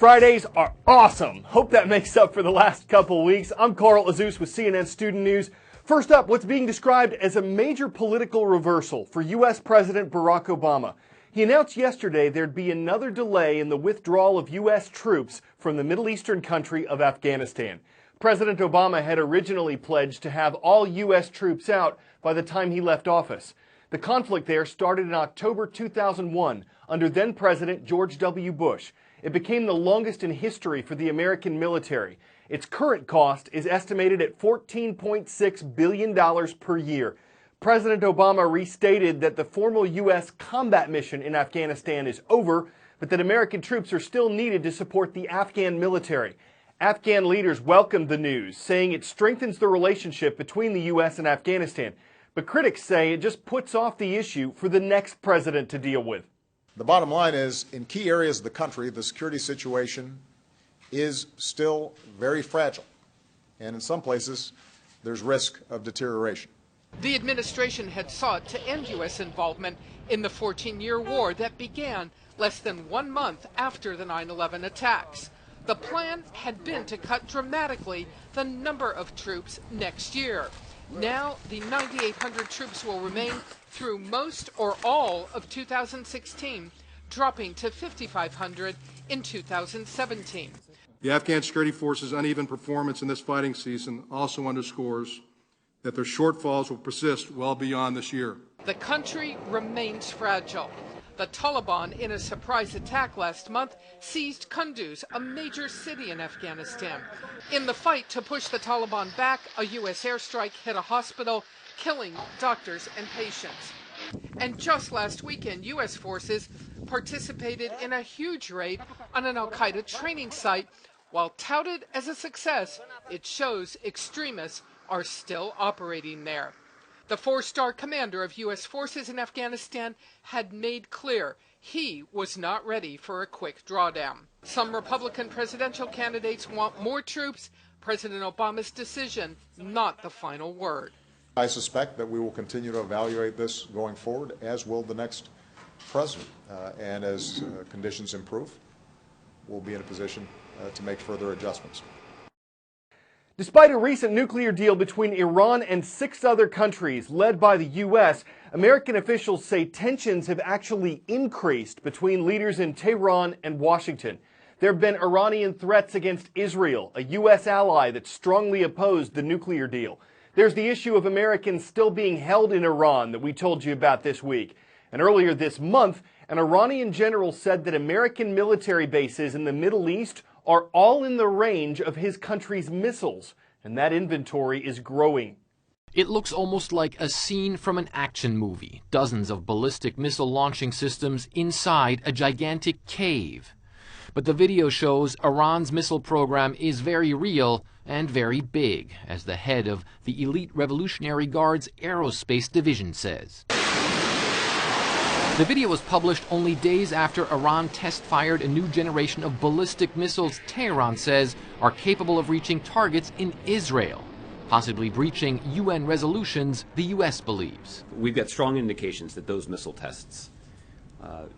Fridays are awesome. Hope that makes up for the last couple weeks. I'm Carl Azus with CNN Student News. First up, what's being described as a major political reversal for U.S. President Barack Obama. He announced yesterday there'd be another delay in the withdrawal of U.S. troops from the Middle Eastern country of Afghanistan. President Obama had originally pledged to have all U.S. troops out by the time he left office. The conflict there started in October 2001 under then-President George W. Bush. It became the longest in history for the American military. Its current cost is estimated at $14.6 billion per year. President Obama restated that the formal U.S. combat mission in Afghanistan is over, but that American troops are still needed to support the Afghan military. Afghan leaders welcomed the news, saying it strengthens the relationship between the U.S. and Afghanistan. But critics say it just puts off the issue for the next president to deal with. The bottom line is, in key areas of the country, the security situation is still very fragile, and in some places, there's risk of deterioration. The administration had sought to end U.S. involvement in the 14-year war that began less than 1 month after the 9/11 attacks. The plan had been to cut dramatically the number of troops next year. Now, the 9,800 troops will remain through most or all of 2016, dropping to 5,500 in 2017. The Afghan security forces' uneven performance in this fighting season also underscores that their shortfalls will persist well beyond this year. The country remains fragile. The Taliban, in a surprise attack last month, seized Kunduz, a major city in Afghanistan. In the fight to push the Taliban back, a U.S. airstrike hit a hospital, killing doctors and patients. And just last weekend, U.S. forces participated in a huge raid on an al-Qaeda training site. While touted as a success, it shows extremists are still operating there. The four-star commander of U.S. forces in Afghanistan had made clear he was not ready for a quick drawdown. Some Republican presidential candidates want more troops. President Obama's decision, not the final word. I suspect that we will continue to evaluate this going forward, as will the next president. And as conditions improve, we'll be in a position to make further adjustments. Despite a recent nuclear deal between Iran and 6 other countries led by the U.S., American officials say tensions have actually increased between leaders in Tehran and Washington. There have been Iranian threats against Israel, a U.S. ally that strongly opposed the nuclear deal. There's the issue of Americans still being held in Iran that we told you about this week. And earlier this month, an Iranian general said that American military bases in the Middle East are all in the range of his country's missiles, and that inventory is growing. It looks almost like a scene from an action movie. Dozens of ballistic missile launching systems inside a gigantic cave. But the video shows Iran's missile program is very real and very big, as the head of the Elite Revolutionary Guard's Aerospace Division says. The video was published only days after Iran test-fired a new generation of ballistic missiles Tehran says are capable of reaching targets in Israel, possibly breaching UN resolutions the U.S. believes. We've got strong indications that those missile tests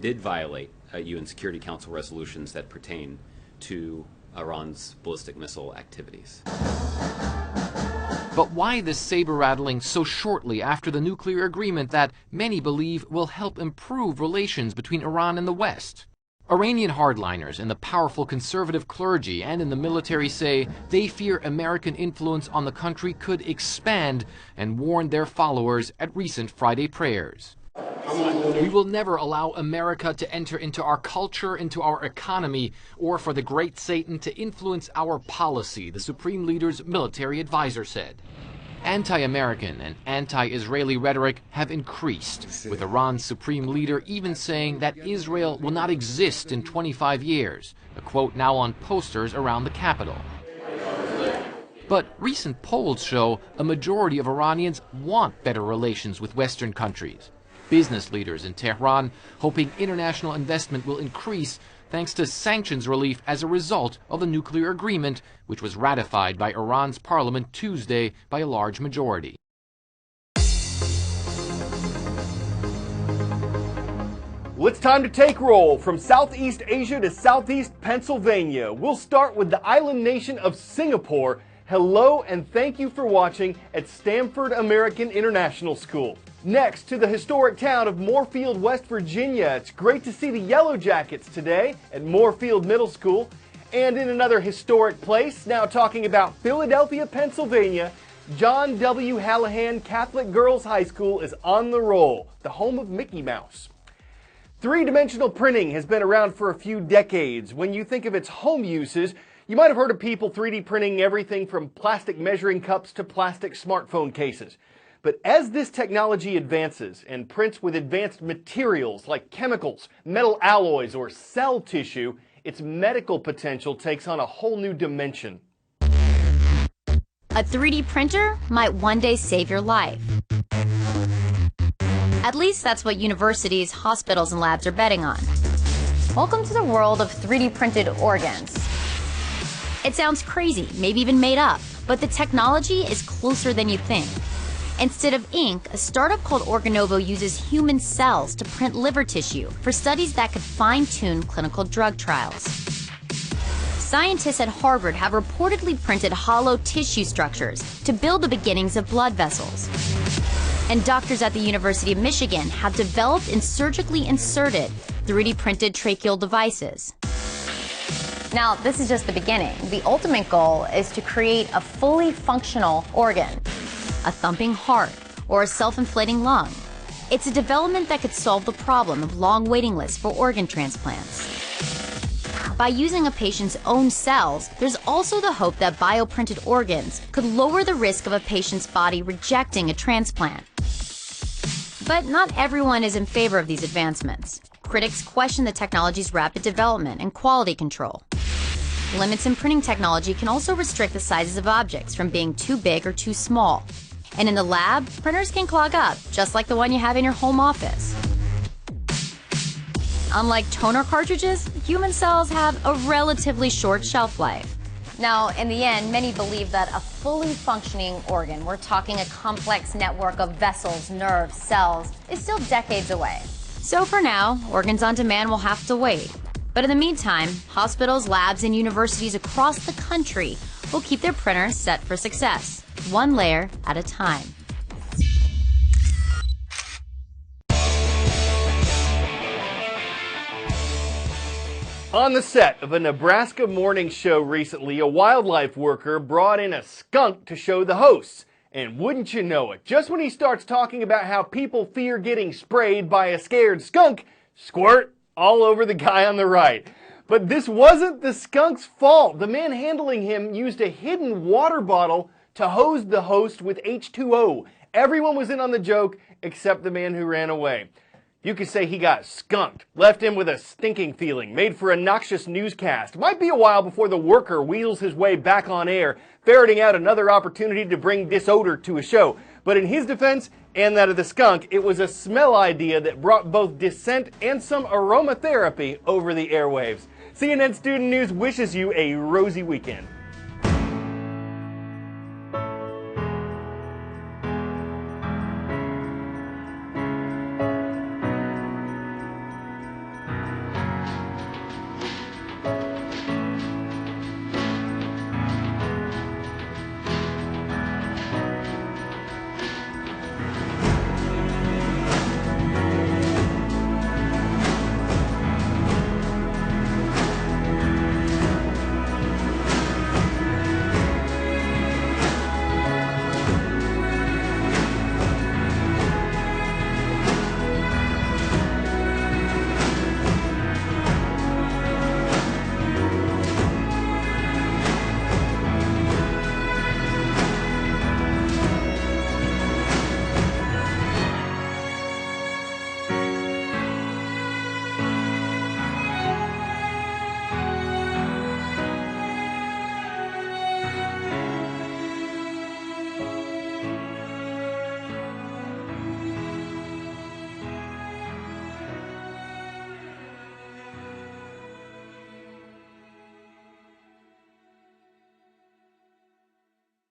did violate UN Security Council resolutions that pertain to Iran's ballistic missile activities. But why this saber-rattling so shortly after the nuclear agreement that many believe will help improve relations between Iran and the West? Iranian hardliners in the powerful conservative clergy and in the military say they fear American influence on the country could expand and warned their followers at recent Friday prayers. We will never allow America to enter into our culture, into our economy, or for the great Satan to influence our policy, the Supreme Leader's military advisor said. Anti-American and anti-Israeli rhetoric have increased, with Iran's Supreme Leader even saying that Israel will not exist in 25 years, a quote now on posters around the capital. But recent polls show a majority of Iranians want better relations with Western countries. Business leaders in Tehran hoping international investment will increase thanks to sanctions relief as a result of the nuclear agreement, which was ratified by Iran's parliament Tuesday by a large majority. Well, it's time to take roll from Southeast Asia to Southeast Pennsylvania. We'll start with the island nation of Singapore. Hello and thank you for watching at Stanford American International School. Next, to the historic town of Moorfield, West Virginia. It's great to see the Yellow Jackets today at Moorfield Middle School. And in another historic place, now talking about Philadelphia, Pennsylvania, John W. Hallahan Catholic Girls High School is on the roll, the home of Mickey Mouse. Three-dimensional printing has been around for a few decades. When you think of its home uses, you might have heard of people 3D printing everything from plastic measuring cups to plastic smartphone cases. But as this technology advances and prints with advanced materials like chemicals, metal alloys, or cell tissue, its medical potential takes on a whole new dimension. A 3D printer might one day save your life. At least that's what universities, hospitals, and labs are betting on. Welcome to the world of 3D printed organs. It sounds crazy, maybe even made up, but the technology is closer than you think. Instead of ink, a startup called Organovo uses human cells to print liver tissue for studies that could fine-tune clinical drug trials. Scientists at Harvard have reportedly printed hollow tissue structures to build the beginnings of blood vessels. And doctors at the University of Michigan have developed and surgically inserted 3D printed tracheal devices. Now, this is just the beginning. The ultimate goal is to create a fully functional organ, a thumping heart, or a self-inflating lung. It's a development that could solve the problem of long waiting lists for organ transplants. By using a patient's own cells, there's also the hope that bioprinted organs could lower the risk of a patient's body rejecting a transplant. But not everyone is in favor of these advancements. Critics question the technology's rapid development and quality control. Limits in printing technology can also restrict the sizes of objects from being too big or too small. And in the lab, printers can clog up, just like the one you have in your home office. Unlike toner cartridges, human cells have a relatively short shelf life. Now, in the end, many believe that a fully functioning organ, we're talking a complex network of vessels, nerves, cells, is still decades away. So for now, organs on demand will have to wait. But in the meantime, hospitals, labs, and universities across the country will keep their printers set for success, one layer at a time. On the set of a Nebraska morning show recently, a wildlife worker brought in a skunk to show the hosts. And wouldn't you know it, just when he starts talking about how people fear getting sprayed by a scared skunk, squirt all over the guy on the right. But this wasn't the skunk's fault. The man handling him used a hidden water bottle to hose the host with H2O. Everyone was in on the joke except the man who ran away. You could say he got skunked, left in with a stinking feeling, made for a noxious newscast. Might be a while before the worker wheels his way back on air, ferreting out another opportunity to bring disodor to a show. But in his defense, and that of the skunk, it was a smell idea that brought both dissent and some aromatherapy over the airwaves. CNN Student News wishes you a rosy weekend.